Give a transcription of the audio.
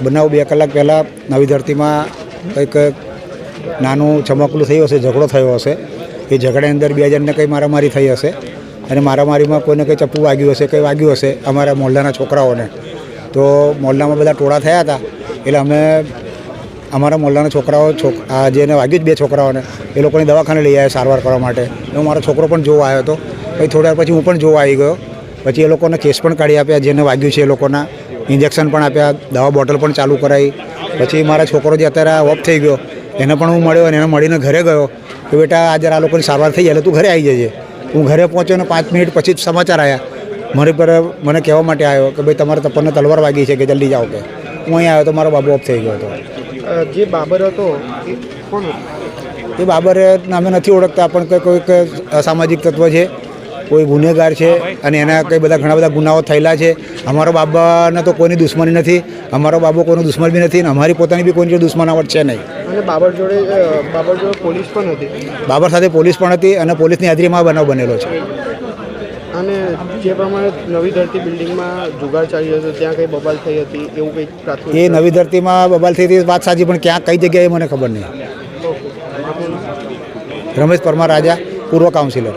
બનાવ 2 કલાક પહેલાં નવી ધરતીમાં કંઈક નાનું ચમકલું થયું હશે, ઝઘડો થયો હશે. એ ઝઘડાની અંદર 2 જણને કંઈ મારામારી થઈ હશે અને મારામારીમાં કોઈને કંઈ ચપ્પુ વાગ્યું હશે, કંઈ વાગ્યું હશે અમારા મોહલ્લાના છોકરાઓને. તો મોહલ્લામાં બધા ટોળા થયા હતા એટલે અમે અમારા મોહલ્લાના છોકરાઓ જેને વાગ્યું 2 છોકરાઓને એ લોકોની દવાખાને લઈ આવ્યા સારવાર કરવા માટે. હું મારો છોકરો પણ જોવા આવ્યો હતો. પછી થોડી વાર પછી હું પણ જોવા આવી ગયો. પછી એ લોકોને કેસ પણ કાઢી આપ્યા, જેને વાગ્યું છે એ લોકોના ઇન્જેક્શન પણ આપ્યા, દવા બોટલ પણ ચાલુ કરાવી. પછી મારા છોકરો જે અત્યારે ઓફ થઈ ગયો એને પણ હું મળ્યો અને એને મળીને ઘરે ગયો કે બેટા આજે આ લોકોની સારવાર થઈ જાય એટલે તું ઘરે આવી જજે. હું ઘરે પહોંચ્યો ને 5 મિનિટ પછી જ સમાચાર આવ્યા મારી પર. મને કહેવા માટે આવ્યો કે ભાઈ તમારે તપનને તલવાર વાગી છે કે જલ્દી જાઓ કે. હું અહીં આવ્યો તો મારો બાબુ ઓફ થઈ ગયો હતો. જે બાબર હતો એ કોણ હતો? એ બાબર અમે નથી ઓળખતા, પણ કોઈક અસામાજિક તત્વ છે, કોઈ ગુનેગાર છે અને એના કંઈ ઘણા બધા ગુનાઓ થયેલા છે. અમારો બાબાને તો કોઈની દુશ્મની નથી, અમારો બાબો કોઈનો દુશ્મન બી નથી અને અમારી પોતાની બી કોઈની જોડે દુશ્મનાવટ છે નહીં. અને બાબર જોડે પોલીસ પણ હતી. બાબર સાથે પોલીસ પણ હતી અને પોલીસની હાજરીમાં બનાવ બનેલો છે. અને જે પ્રમાણે નવી ધરતી બિલ્ડિંગમાં જુગાર ચાલી રહ્યો હતો ત્યાં કંઈ બબાલ થઈ હતી એવું કંઈક પ્રાથમિક? એ નવી ધરતીમાં બબાલ થઈ હતી વાત સાચી, પણ ક્યાં કઈ જગ્યાએ મને ખબર નહીં. રમેશ પરમાર રાજા, પૂર્વ કાઉન્સિલર.